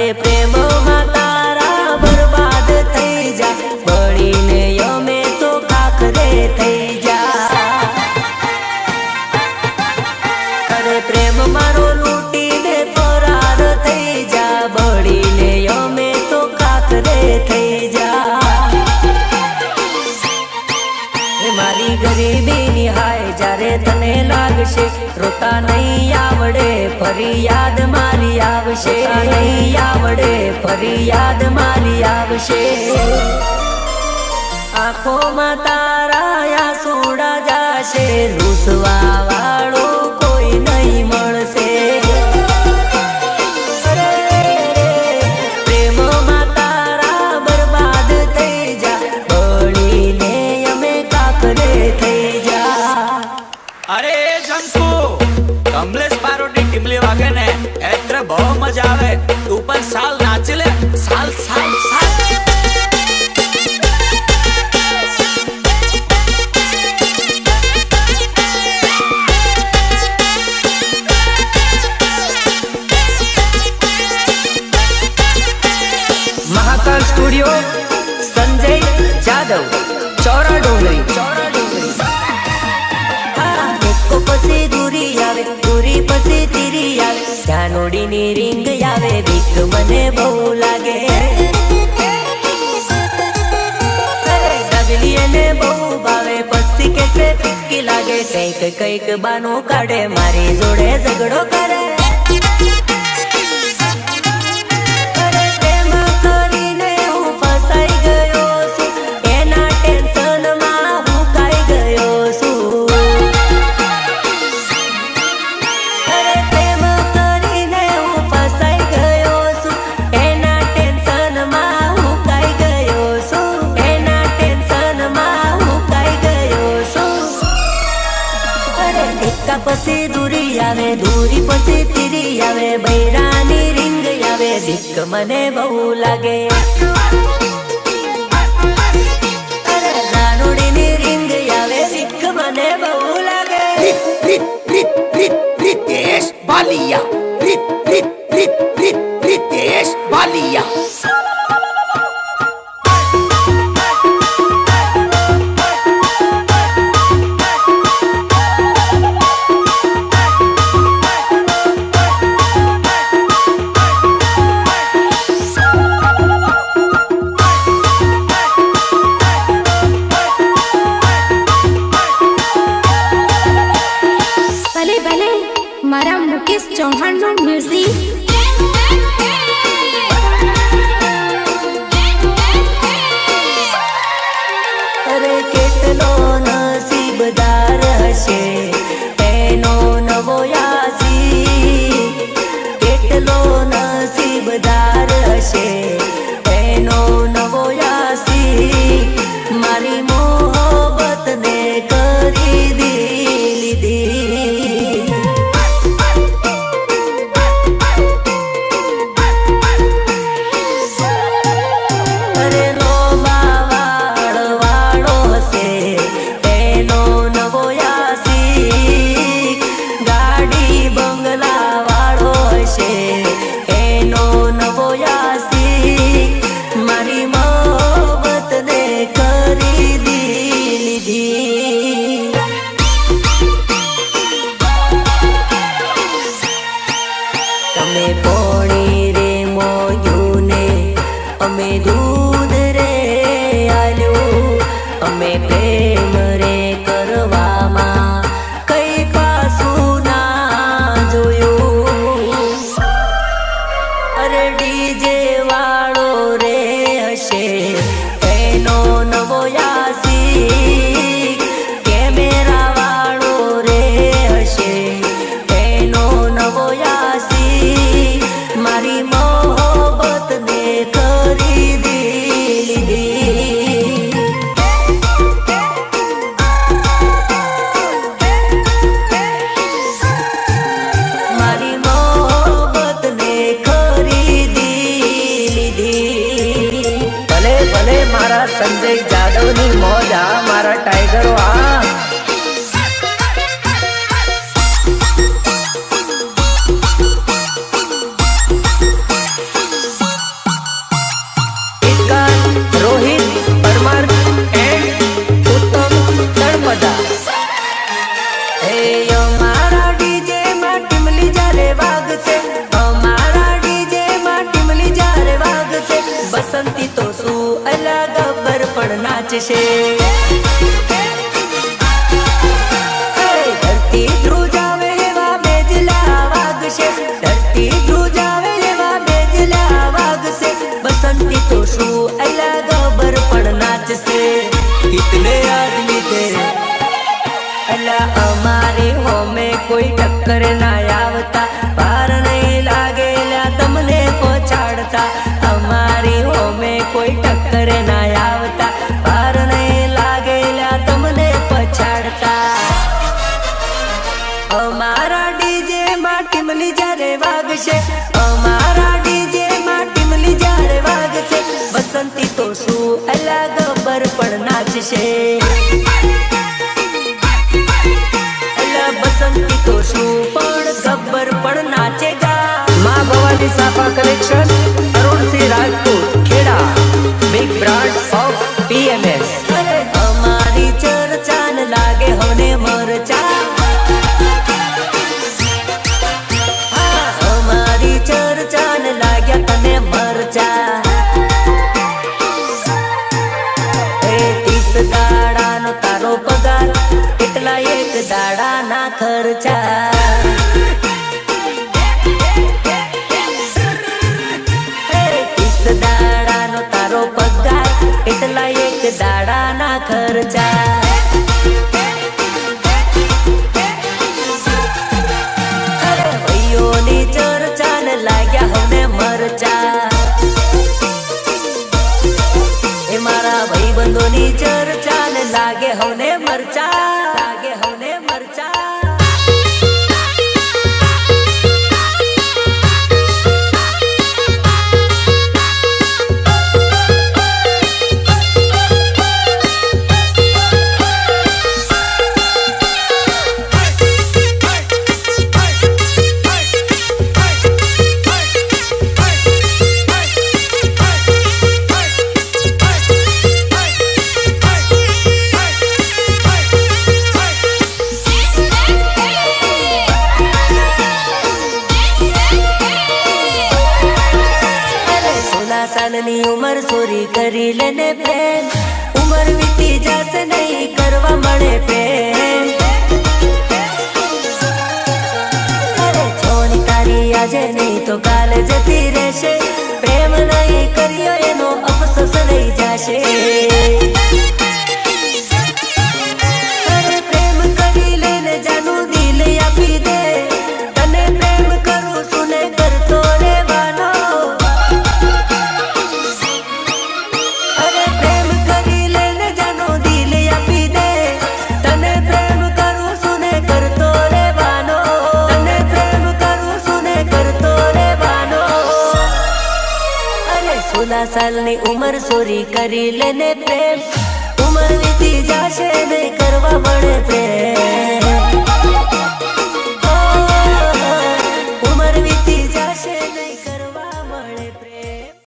અરે પ્રેમમાં તારા બરબાદ થઈ જા, બળીને અમે તો ખાખરે થઈ જા. અરે પ્રેમ મારો લૂટીને ફરાર થઈ જા, બળીને અમે તો ખાખરે થઈ જા. મારી ગરીબી નિહાય જ્યારે તને લાગશે, રોતા નહીં આવડે ફરી યાદ મારી આવશે, નહીં આવડે ફરી યાદ મારી આવશે. આંખોમાં તારા આંસુડા જાશે, રૂસવા વાળો કોઈ નહીં મળશે. પ્રેમમાં તારા બરબાદ થઈ જા, બળીને અમે કાકરે થઈ જા. અરે જંતુ કમલેશ પારોટી ટીમલી વાગે ને એટલે બહુ મજા આવે. તું પણ સાલ નાચી લે, સાલ સાલ સાલ. महाकाल स्टूडियो संजय जादव चौरा डोंगरी. એકો પછી દૂરી આવે, દૂરી પછી તીરી આવે, જાનોડીની રીંગ આવે, બીક મને બહુ લાગે. ડગલી એને બહુ ભાવે, પછી કેસે ફિક્કી લાગે, કઈક કઈક બાનું કાઢે, મારી જોડે ઝઘડો કરે. પછી દૂરી આવે, દૂરી પછી તીરી આવે, બૈરાની રીંગ આવે, બીક મને બહુ લાગે. જાનોડીની રીંગ આવે, બીક મને બહુ લાગે. રીતેશ બાલિયા, રીતેશ બાલિયા. મારા મુકેશ ચૌહાણ નું મ્યુઝિક. અરે કેટલો નસીબદાર હશે એનો નવો યાસી, કેટલો નસીબદાર હશે એનો નવો યાસી. મારી મોહબ્બતને કરી લીધી. અમે પોણી રે મોયું ને અમે દૂધ રે આલ્યું, અમે પ્રેમ રે કરવામાં કઈ પાછું ના જોયું. અરે ડીજે વાળો રે હશે એનો નવો યાસી, કેમેરા વાળો રે હશે એનો નવો યાસી. મારી મોહબ્બતને ખરીદી લીધી. મારી મોહબ્બતને ખરીદી લીધી. ભલે ભલે મારા સંજય જાદવની મોજ, આ મારા ટાઈગરો આ. નાચશે. ધરતી ધ્રુજાવે એવા બેજલા વાગશે, ધરતી ધ્રુજાવે એવા બેજલા વાગશે. બસંતી તો શું અલા ગબર પણ નાચશે. कितने आदमी थे અલા અમારી હોમે કોઈ ટક્કર ના આવતા, પાર નહીં લાગેલા તમને પછાડતા. અમારી હોમે કોઈ ટક્કર ના આવતા, પાર નહીં લાગેલા તમને પછાડતા. અમારા ડીજે માં ટીમલી જ્યારે વાગશે, અમારા ડીજે માં ટીમલી જ્યારે વાગશે. બસંતી તો શું અલા ગબર પણ નાચશે. બસંતી તો શું પણ ગબ્બર પણ નાચેગા. માં ભવાની સાફા collection, Arunsinh Rajput, Kheda, big brand of PMS. અમારી ચર્ચા ન લાગે હવે મરચા. અમારી ચર્ચા ન લાગ્યા તને મરચા. 30 દાડાનો તારો પગાર, એટલા એક દાડાના ખર્ચા. 30 દાડાનો તારો પગાર, એટલા એક દાડાના ખર્ચા. ભાઈઓની ચર્ચા ને લાગ્યા હવે મરચા. એ મારા ભાઈબંધોની ચર્ચા ને લાગે હવે મરચા, લાગે હવે મરચા. સાલની ઉંમર સોરી કરી લેને પ્રેમ, ઉંમર વીતી જશે નહીં કરવા મળે પ્રેમ. અરે છોડી તારી આજે નહીં તો કાલે જતી રહેશે. પ્રેમ નહીં કર્યો એનો અફસોસ રહી જશે. અરે પ્રેમ કરી લેને જાનું દિલ આપી દે, તને પ્રેમ કરું છું ને કરતો રહેવાનો. સાલની ઉંમર સોરી કરી લેને પ્રેમ, ઉંમર વીતી જશે નહીં કરવા મળે પ્રેમ.